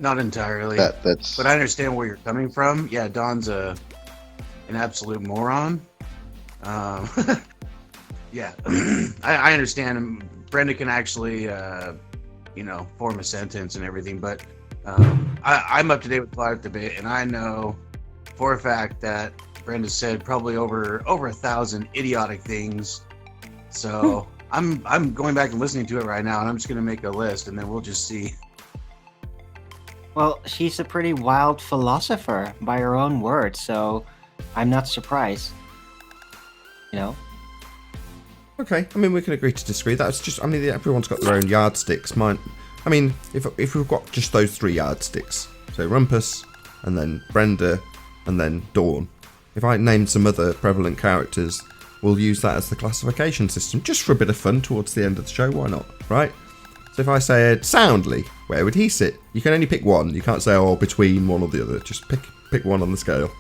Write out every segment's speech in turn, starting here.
Not entirely. That's. But I understand where you're coming from. Yeah, Don's an absolute moron. Um, yeah, I understand. Brenda can actually, form a sentence and everything. But I'm up to date with live debate, and I know for a fact that Brenda said probably over 1,000 idiotic things. So I'm going back and listening to it right now, and I'm just going to make a list, and then we'll just see. Well, she's a pretty wild philosopher by her own words, so I'm not surprised. You know? Okay, I mean, we can agree to disagree. That's just, I mean, everyone's got their own yardsticks. Mine, I mean, if we've got just those 3 yardsticks, so Rumpus, and then Brenda, and then Dawn. If I named some other prevalent characters, we'll use that as the classification system, just for a bit of fun towards the end of the show, why not, right? So if I said Soundly, where would he sit? You can only pick one. You can't say, between one or the other. Just pick one on the scale.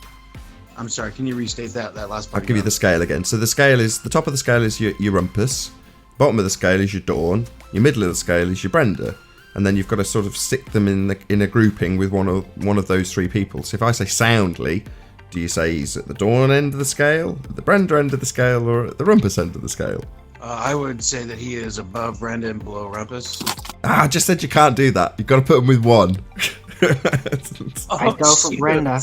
I'm sorry, can you restate that last part? I'll give you the scale again. So the scale is, the top of the scale is your Rumpus, bottom of the scale is your Dawn, your middle of the scale is your Brenda, and then you've got to sort of stick them in a grouping with one of those 3 people. So if I say Soundly, do you say he's at the Dawn end of the scale, at the Brenda end of the scale, or at the Rumpus end of the scale? I would say that he is above Brenda and below Rumpus. I just said you can't do that. You've got to put him with one. I'd go for Brenda.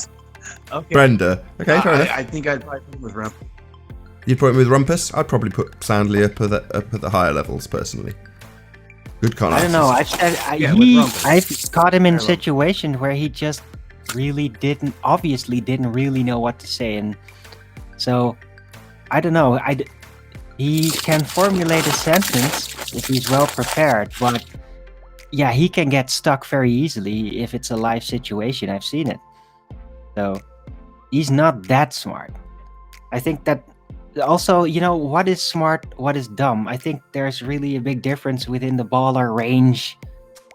Okay. Brenda. Okay, fair enough. I think I'd probably put him with Rumpus. You'd put him with Rumpus? I'd probably put Soundly up at the higher levels, personally. Good con I don't know. Rumpus. I've caught him in situations where he just really didn't really know what to say, and so I don't know. He can formulate a sentence if he's well prepared, but yeah, he can get stuck very easily if it's a live situation. I've seen it. So he's not that smart. I think that also, what is smart, what is dumb? I think there's really a big difference within the baller range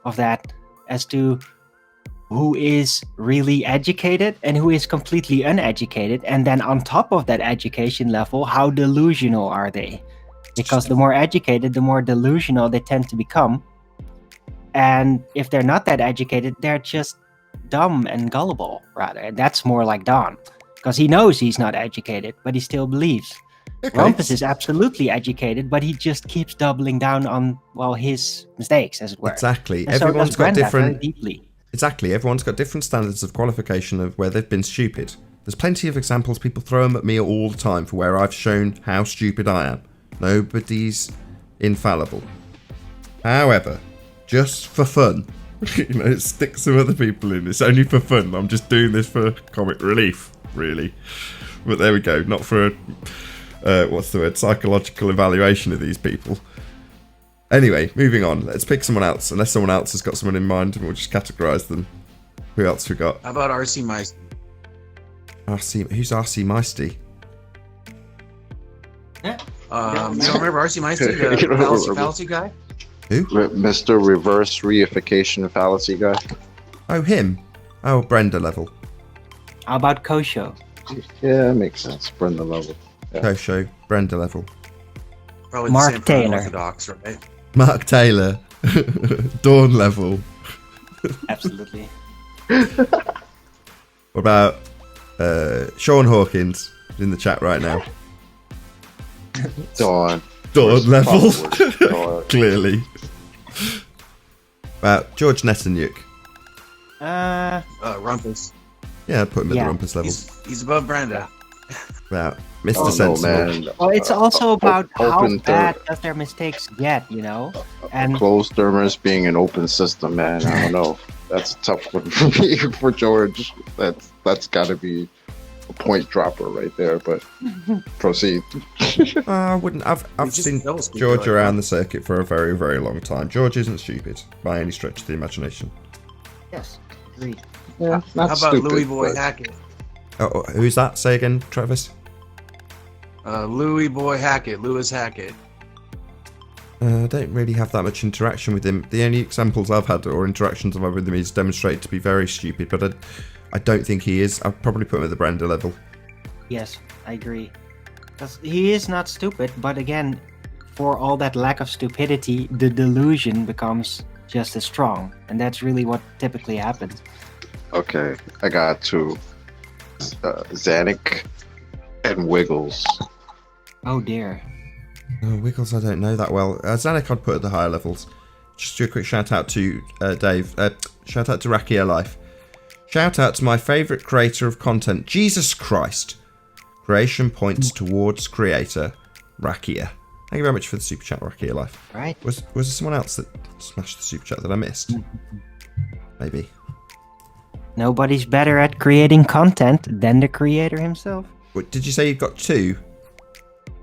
of that as to who is really educated and who is completely uneducated. And then on top of that education level, how delusional are they? Because the more educated, the more delusional they tend to become. And if they're not that educated, they're just dumb and gullible, rather. And that's more like Don. Because he knows he's not educated, but he still believes. Okay. Rumpus is absolutely educated, but he just keeps doubling down on, his mistakes, as it were. Exactly. And Everyone's so got Brenda different... very deeply. Exactly, everyone's got different standards of qualification of where they've been stupid. There's plenty of examples, people throw them at me all the time for where I've shown how stupid I am. Nobody's infallible. However, just for fun, stick some other people in. It's only for fun. I'm just doing this for comic relief, really. But there we go, not for psychological evaluation of these people. Anyway, moving on. Let's pick someone else, unless someone else has got someone in mind, and we'll just categorise them. Who else we got? How about RC Mice? Who's RC Meisty? Yeah. You don't remember RC Mice, the fallacy guy? Who? Mr. Reverse Reification Fallacy guy. Oh, him. Oh, Brenda level. How about Kosho? Yeah, makes sense. Brenda level. Yeah. Kosho, Brenda level. Probably Mark the same for Taylor. Orthodox, right? Mark Taylor. Dawn level. Absolutely. What about Sean Hawkins in the chat right now? Dawn. Dawn level. Dawn. Clearly. About George Netanyahu. Rumpus. Yeah, I'd put him at Yeah. the Rumpus level. He's above Brenda. About Mr. Oh, no, Sensible. man. Well, it's also about how Open bad does their mistakes get, And closed thermos being an open system, man. I don't know. That's a tough one for me. For George, that's got to be a point dropper right there. But proceed. I wouldn't. I've just seen know people George like around that. the circuit for a very, very long time. George isn't stupid by any stretch of the imagination. yes, agreed. Yeah, How not about stupid, Louis Boy but- Hackett? Oh, who's that? Say again, Travis. Louis Boy Hackett, Lewis Hackett. I don't really have that much interaction with him. The only examples I've had or interactions I've had with him is demonstrated to be very stupid, but I don't think he is. I'd probably put him at the Brenda level. Yes, I agree. Because he is not stupid, but again, for all that lack of stupidity, the delusion becomes just as strong, and that's really what typically happens. Okay, I got two. Zanuck and Wiggles. Oh dear. Wiggles, I don't know that well. Zanuck I'd put at the higher levels. Just do a quick shout out to Dave. Shout out to Rakia Life. Shout out to my favourite creator of content, Jesus Christ. Creation points towards creator, Rakia. Thank you very much for the super chat, Rakia Life. Right. Was there someone else that smashed the super chat that I missed? Maybe. Nobody's better at creating content than the creator himself. What, did you say you've got two?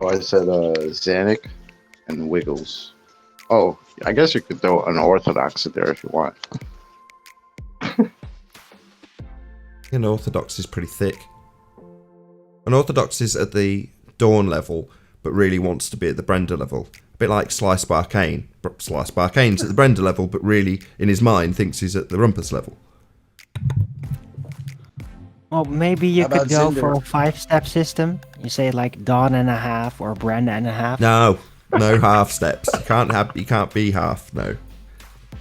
Oh, I said Zanuck and Wiggles. Oh, I guess you could throw Unorthodox in there if you want. Unorthodox is pretty thick. Unorthodox is at the Dawn level, but really wants to be at the Brenda level. A bit like Slice Barcane. Slice Barcane's at the Brenda level, but really, in his mind, thinks he's at the Rumpus level. Well, maybe you How could about go Cinder? for a 5-step system. You say like Dawn and a half or Brenda and a half. No half steps. You can't be half. No.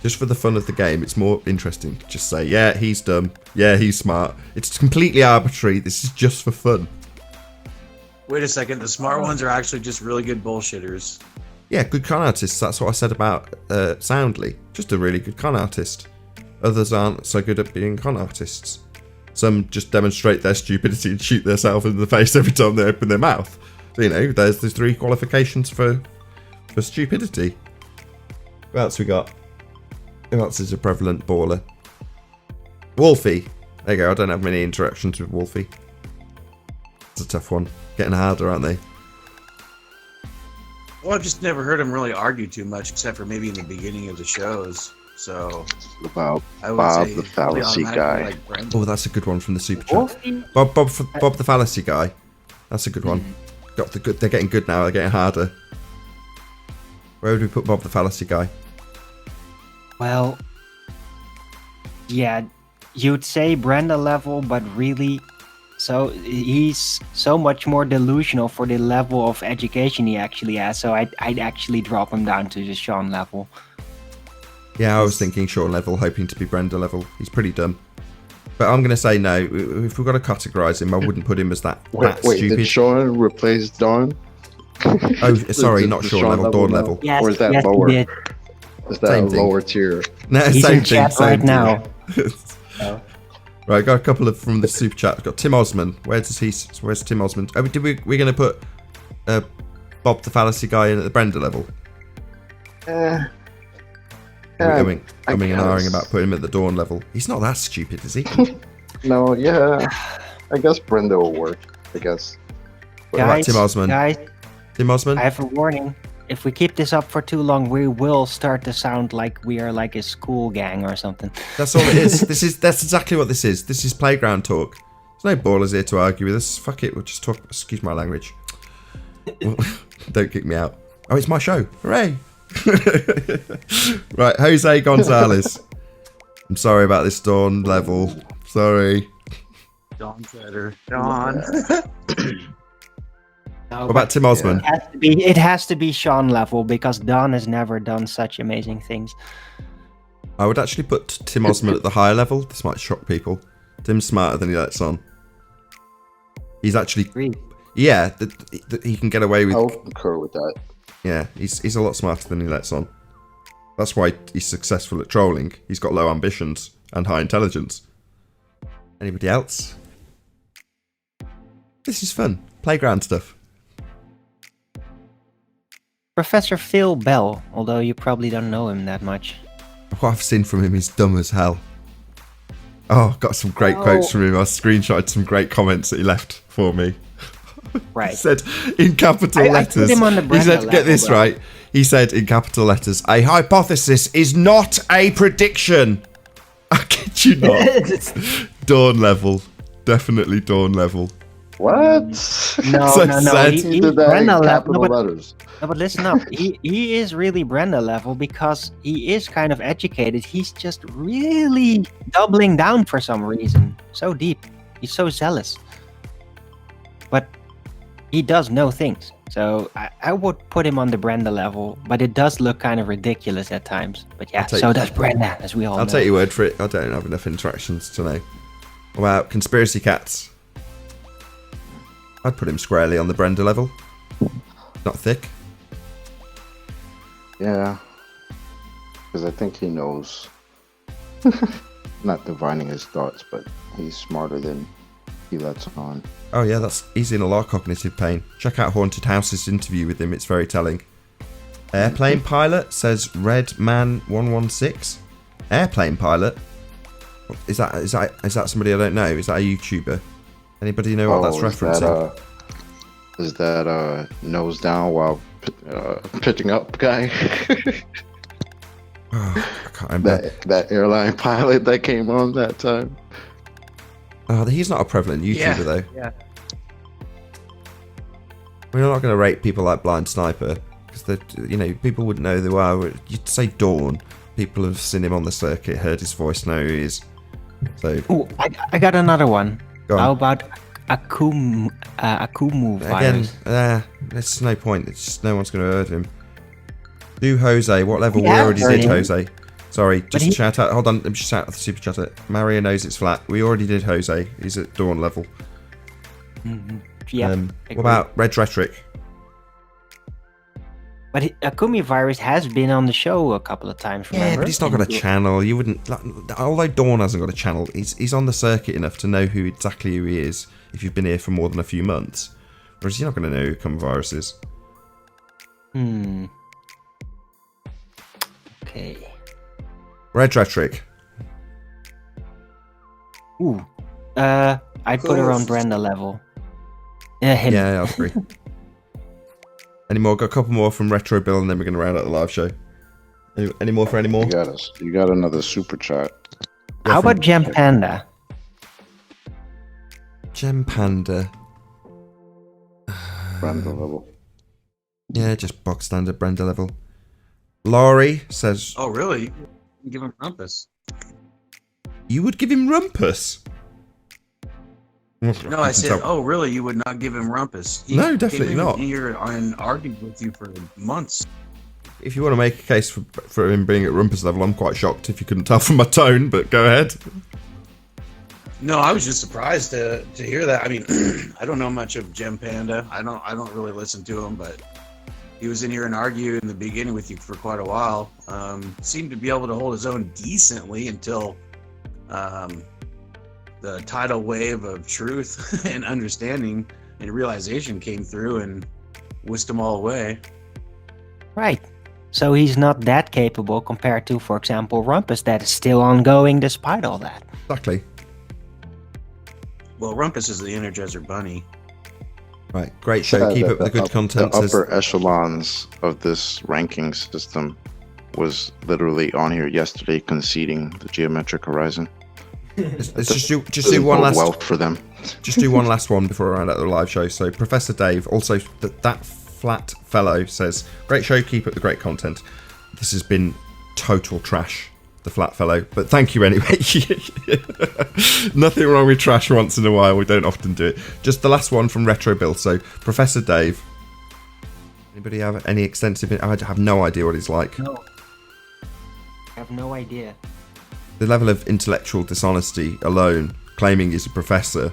Just for the fun of the game, it's more interesting to just say, yeah, he's dumb. Yeah, he's smart. It's completely arbitrary. This is just for fun. Wait a second. The smart ones are actually just really good bullshitters. Yeah, good con artists. That's what I said about Soundly. Just a really good con artist. Others aren't so good at being con artists. Some just demonstrate their stupidity and shoot themselves in the face every time they open their mouth. So, there's 3 qualifications for stupidity. Who else we got? Who else is a prevalent baller? Wolfie. There you go. I don't have many interactions with Wolfie. It's a tough one. Getting harder, aren't they? Well, I've just never heard him really argue too much, except for maybe in the beginning of the shows. So About I would Bob say the fallacy automatically guy. like Brenda. Oh, that's a good one from the super chat. Wolfie? Bob the fallacy guy. That's a good one. Got the good. They're getting good now. They're getting harder. Where would we put Bob the fallacy guy? Well, yeah, you'd say Brenda level, but really, so he's so much more delusional for the level of education he actually has. So I'd actually drop him down to the Sean level. Yeah, I was thinking Sean level, hoping to be Brenda level. He's pretty dumb. But I'm going to say no. If we've got to categorise him, I wouldn't put him as that Wait, stupid. did Sean replace Dawn? Oh, sorry, not The Sean level, Dawn level. Yes, Or is that yes, lower? he did. Is that Same a thing. lower tier? No, He's same in thing. chat Same right thing. now. Right, got a couple of from the super chat. Got Tim Osman. Where's Tim Osman? Oh, we're going to put Bob the fallacy guy in at the Brenda level. Eh, We're I going and ahhing guess. about putting him at the Dawn level. He's not that stupid, is he? No, yeah. I guess Brenda will work. I guess. Right, Tim Osman. Guys, Tim Osman? I have a warning. If we keep this up for too long, we will start to sound like we are like a school gang or something. That's all it is. That's exactly what this is. This is playground talk. There's no ballers here to argue with us. Fuck it, we'll just talk. Excuse my language. Don't kick me out. Oh, it's my show. Hooray! Right, Jose Gonzalez. I'm sorry about this Dawn level. Sorry. Dawn Setter. Dawn. No, What about Tim Osman? it has to be Sean level because Don has never done such amazing things. I would actually put Tim Osman at the higher level. This might shock people. Tim's smarter than he lets on. He's actually, Agreed. yeah, he can get away with. I'll concur with that. Yeah, he's a lot smarter than he lets on. That's why he's successful at trolling. He's got low ambitions and high intelligence. Anybody else? This is fun. Playground stuff. Professor Phil Bell, although you probably don't know him that much. What I've seen from him is dumb as hell. Oh, got some great quotes from him. I screenshotted some great comments that he left for me. He Right. said in capital I put letters. him on the He Brenda said, get level, this though. right. He said in capital letters, a hypothesis is not a prediction. I kid you not. Dawn level. Definitely Dawn level. What? No, So no. sad. He He did that in Brenda level. capital No, letters. but listen up. He is really Brenda level because he is kind of educated. He's just really doubling down for some reason. So deep. He's so zealous. But he does know things. So I would put him on the Brenda level, but it does look kind of ridiculous at times. But yeah, so does Brenda, as we all know. I'll take your word for it. I don't have enough interactions to know. What about Conspiracy Cats? I'd put him squarely on the Brenda level. Not thick. Yeah. Because I think he knows. Not divining his thoughts, but he's smarter than he lets on. Oh yeah, he's in a lot of cognitive pain. Check out Haunted House's interview with him, it's very telling. Airplane Pilot says Red Man 116. Airplane Pilot? Is that somebody I don't know? Is that a YouTuber? Anybody know what that's referencing? Is that nose down while picking up guy? I can't remember. That airline pilot that came on that time. Oh, he's not a prevalent YouTuber though. Yeah. We're not going to rate people like Blind Sniper because people wouldn't know who they are. You'd say Dawn. People have seen him on the circuit, heard his voice, know who he is. So. Ooh, I got another one. Go on. How about Akumu virus? Again, there's no point. It's just no one's going to heard him. Do Jose. What level? We Yeah, already heard did him. Jose. Sorry, just shout out. Hold on, let me just shout out the super chatter. Mario knows it's flat. We already did Jose. He's at Dawn level. Mm-hmm. Yeah. What about Red Rhetoric? But Akumi virus has been on the show a couple of times. Remember? Yeah, but he's not got a channel. You wouldn't. Although Dawn hasn't got a channel, he's on the circuit enough to know exactly who he is if you've been here for more than a few months. Whereas you're not going to know who Akumi virus is. Okay. Red Rhetoric. Ooh. I'd put her on Brenda level. Him. Yeah, I agree. Any more? Got a couple more from Retro Bill, and then we're going to round out the live show. Any more for any more? You got another super chat. How about Gem Panda? Gem Panda. Brenda level. Yeah, just box standard Brenda level. Laurie says, Oh, really? Give him Rumpus. you would give him Rumpus? No, I said, oh, really? You would not give him Rumpus? No, definitely not. Here and argued with you for months. If you want to make a case for him being at Rumpus level, I'm quite shocked if you couldn't tell from my tone, but go ahead. No, I was just surprised to hear that. I mean, I don't know much of Gem Panda. I don't really listen to him, but he was in here and argued in the beginning with you for quite a while. Seemed to be able to hold his own decently until the tidal wave of truth and understanding and realization came through and whisked them all away. Right. So he's not that capable compared to, for example, Rumpus, that is still ongoing despite all that. Exactly. Well, Rumpus is the Energizer Bunny. Right, great show. Keep up with the good content. The upper echelons of this ranking system was literally on here yesterday conceding the geometric horizon. Let's just do one last. Well for them. Just do one last one before I round out the live show. So Professor Dave, also that flat fellow, says, great show, keep up the great content. This has been total trash, the flat fellow, but thank you anyway. Nothing wrong with trash once in a while, we don't often do it. Just the last one from Retro Bill. So Professor Dave, anybody have any extensive, I have no idea what he's like. No. I have no idea. The level of intellectual dishonesty alone, claiming he's a professor,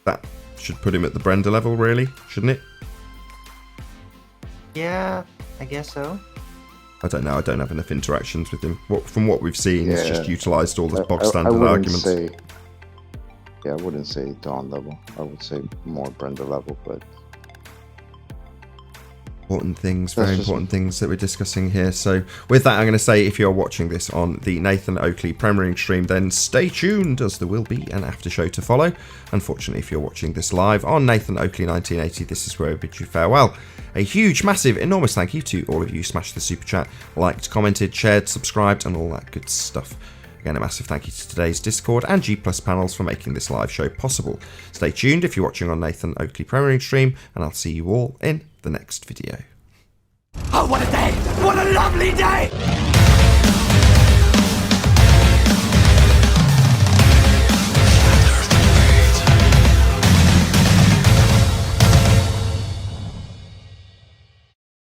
that should put him at the Brenda level, really, shouldn't it? Yeah, I guess so. I don't know. I don't have enough interactions with him. From what we've seen, he's just utilised all the box standard arguments. I wouldn't say Dawn level. I would say more Brenda level, but important things, very important things that we're discussing here. So with that, I'm going to say, if you're watching this on the Nathan Oakley premiering stream, then stay tuned, as there will be an after show to follow. Unfortunately, if you're watching this live on Nathan Oakley 1980, this is where I bid you farewell. A huge, massive, enormous thank you to all of you who smashed the super chat, liked, commented, shared, subscribed, and all that good stuff. Again, a massive thank you to today's Discord and G Plus panels for making this live show possible. Stay tuned if you're watching on Nathan Oakley premiering stream, and I'll see you all in the next video. Oh, what a day! What a lovely day!